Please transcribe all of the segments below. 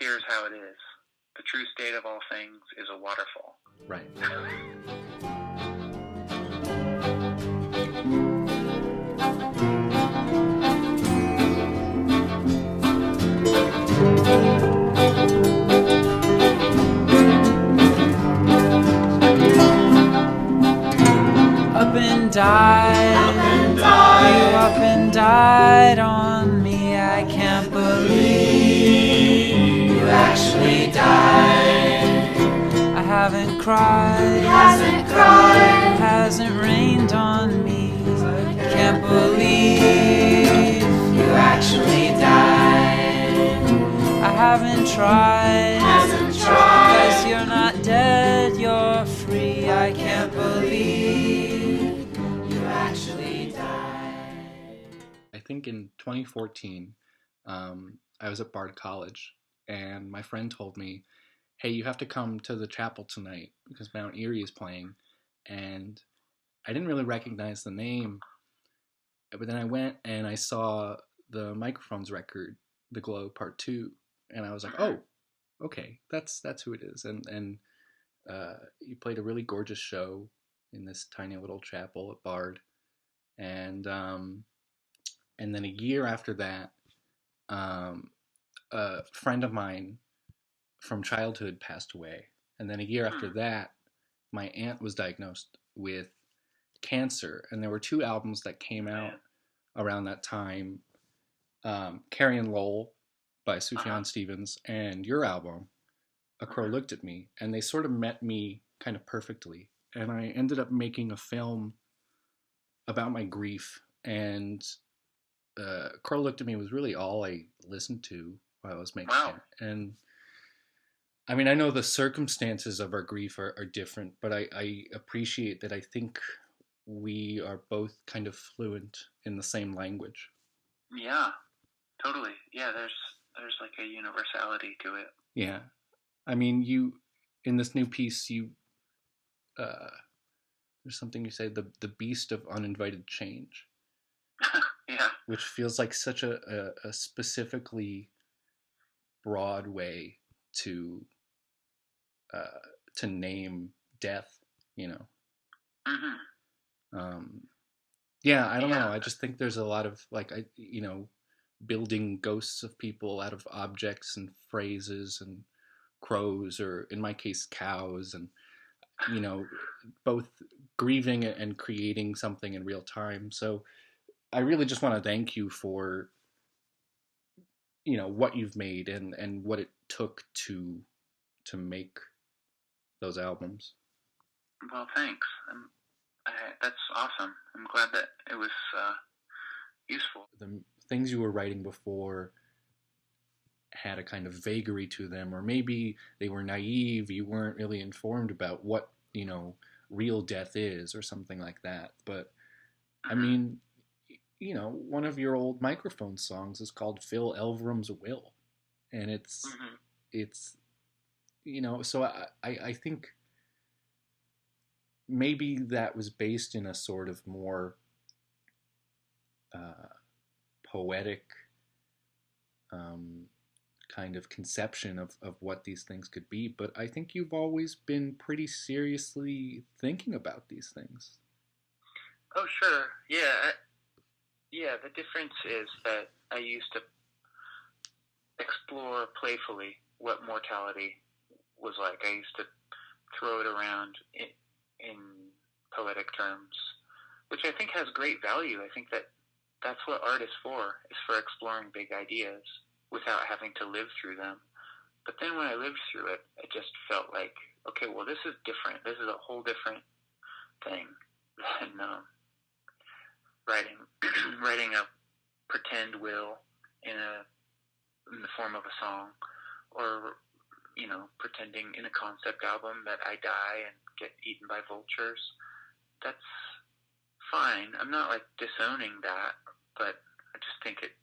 here's how it is. The true state of all things is a waterfall. Right. Up and died, you up and died on me. I can't believe you actually died. I haven't cried, it hasn't rained on me. I can't believe you actually died. I haven't tried, 'cause you're not dead, you're free. I can't believe you actually died. I think in 2014, I was at Bard College, and my friend told me, hey, you have to come to the chapel tonight because Mount Erie is playing. And I didn't really recognize the name, but then I went and I saw the Microphones record, The Glow Part 2, and I was like, oh, okay, that's who it is. And you played a really gorgeous show in this tiny little chapel at Bard. And then a year after that, a friend of mine from childhood passed away. And then a year after that, my aunt was diagnosed with cancer. And there were 2 albums that came out around that time. Carrie & Lowell by Sufjan Stevens and your album, A Crow Looked at Me. And they sort of met me kind of perfectly. And I ended up making a film about my grief. And Crow Looked at Me was really all I listened to while I was making it. And I mean, I know the circumstances of our grief are different, but I appreciate that I think we are both kind of fluent in the same language. Yeah, totally. Yeah, there's like a universality to it. Yeah. I mean, you, in this new piece, you, there's something you say, the beast of uninvited change. Yeah. Which feels like such a specifically broad way to name death, you know. Yeah, I don't know. I just think there's a lot of building ghosts of people out of objects and phrases and crows, or in my case, cows, and both grieving and creating something in real time. So I really just want to thank you for what you've made and what it took to make those albums. Well, thanks. That's awesome. I'm glad that it was useful. The things you were writing before had a kind of vagary to them, or maybe they were naive. You weren't really informed about what real death is, or something like that. But I mean, one of your old Microphone songs is called Fill Elverum's Will. And it's so I think maybe that was based in a sort of more poetic kind of conception of what these things could be. But I think you've always been pretty seriously thinking about these things. Oh, sure. Yeah. Yeah, the difference is that I used to explore playfully what mortality was like. I used to throw it around in poetic terms, which I think has great value. I think that's what art is for exploring big ideas without having to live through them. But then when I lived through it, I just felt like, okay, well, this is different. This is a whole different thing than writing a pretend will in the form of a song, or pretending in a concept album that I die and get eaten by vultures. That's fine. I'm not like disowning that, but I just think it's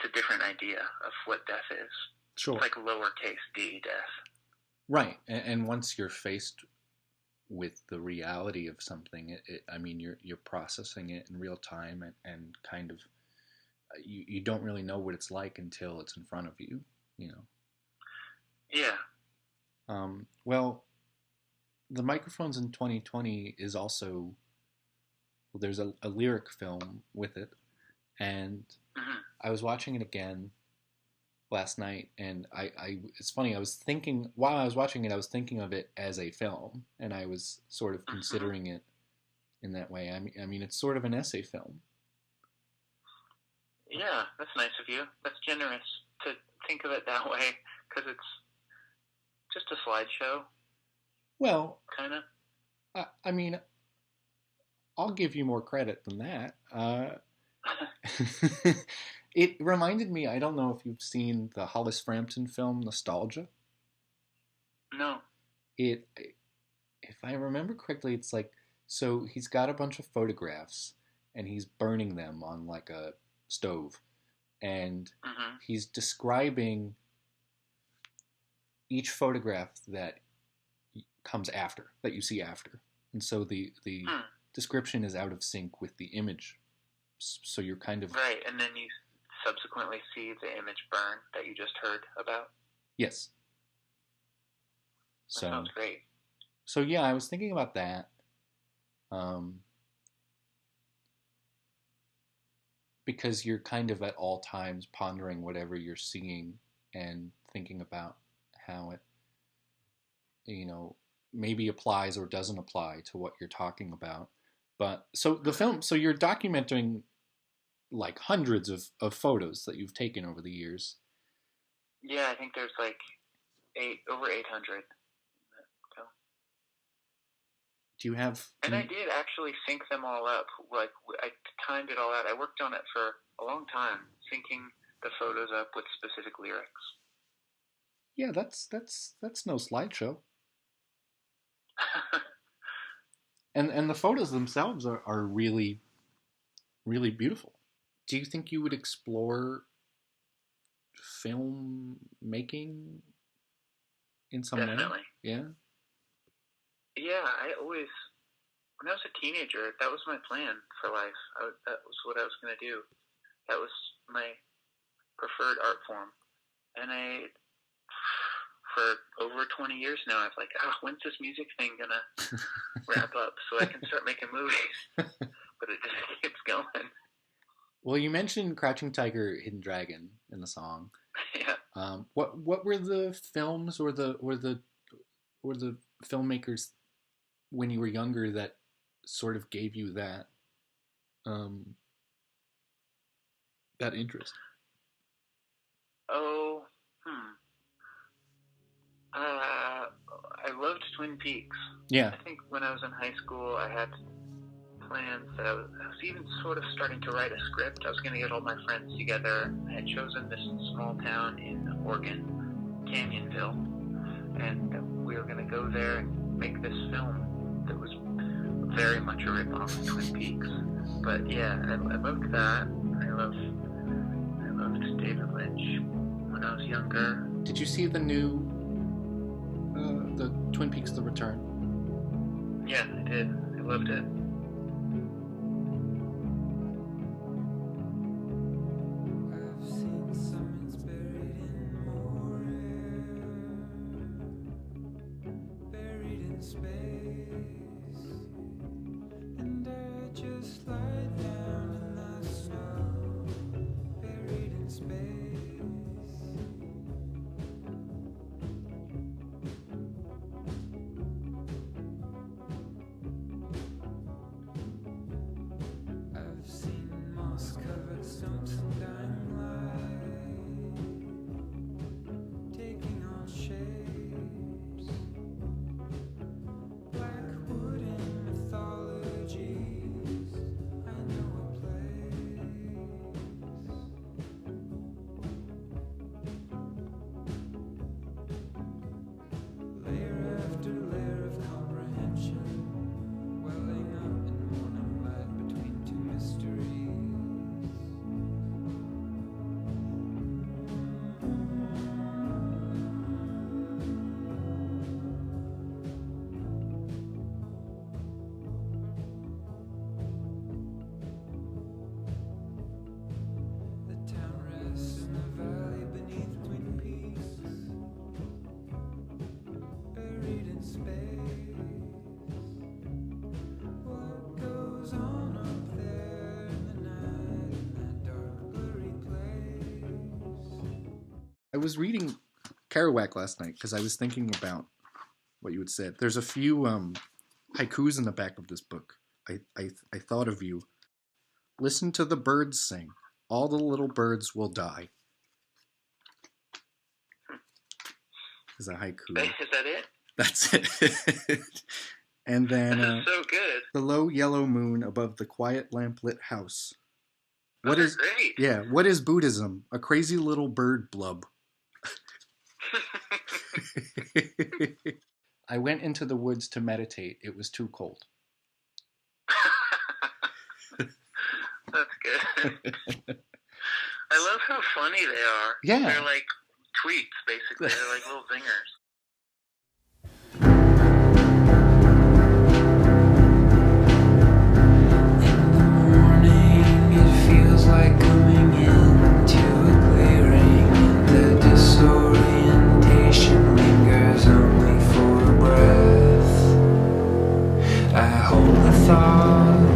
a different idea of what death is. Sure. It's like lowercase d death. Right, and once you're faced with the reality of something, I mean, you're processing it in real time, and kind of you don't really know what it's like until it's in front of you, Yeah. Well, the Microphones in 2020 is also, well, there's a lyric film with it, and I was watching it again last night, and it's funny, I was thinking, while I was watching it, I was thinking of it as a film, and I was sort of considering it in that way. I mean, it's sort of an essay film. Yeah, that's nice of you. That's generous to think of it that way, because it's just a slideshow. Well, kind of. I mean, I'll give you more credit than that. It reminded me, I don't know if you've seen the Hollis Frampton film Nostalgia. No. If I remember correctly, it's like, so he's got a bunch of photographs and he's burning them on like a stove, and he's describing each photograph that comes after, that you see after. And so the description is out of sync with the image. So you're kind of... Right, and then you subsequently see the image burn that you just heard about. Yes. That sounds great. So yeah, I was thinking about that. Because you're kind of at all times pondering whatever you're seeing and thinking about how it, you know, maybe applies or doesn't apply to what you're talking about. But so the film, so you're documenting like hundreds of photos that you've taken over the years. Yeah, I think there's like over 800. Do you have... And I did actually sync them all up. Like, I timed it all out. I worked on it for a long time, syncing the photos up with specific lyrics. Yeah, that's no slideshow. And the photos themselves are really, really beautiful. Do you think you would explore film making in some way? Definitely. Yeah? Yeah, when I was a teenager, that was my plan for life. That was what I was going to do. That was my preferred art form. And for over 20 years now, I was like, when's this music thing going to wrap up so I can start making movies? But it just keeps going. Well, you mentioned Crouching Tiger, Hidden Dragon in the song. Yeah. What were the films or the filmmakers when you were younger that sort of gave you that that interest? I loved Twin Peaks. Yeah. I think when I was in high school, I had plans that I was even sort of starting to write a script. I was going to get all my friends together. I had chosen this small town in Oregon, Canyonville, and we were going to go there and make this film that was very much a rip-off of Twin Peaks. But yeah, I loved that. I loved David Lynch when I was younger. Did you see the new the Twin Peaks: The Return? Yeah, I did. I loved it. I was reading Kerouac last night because I was thinking about what you had said. There's a few haikus in the back of this book. I thought of you. Listen to the birds sing. All the little birds will die. Is a haiku. Is that it? That's it. And then This is so good. the low yellow moon above the quiet lamplit house. What That's is great. Yeah, what is Buddhism? A crazy little bird blub. I went into the woods to meditate. It was too cold. That's good. I love how funny they are. Yeah. They're like tweets, basically. They're like little zingers. In the morning, it feels like coming into a clearing. The disorientation lingers only for a breath. I hold the thought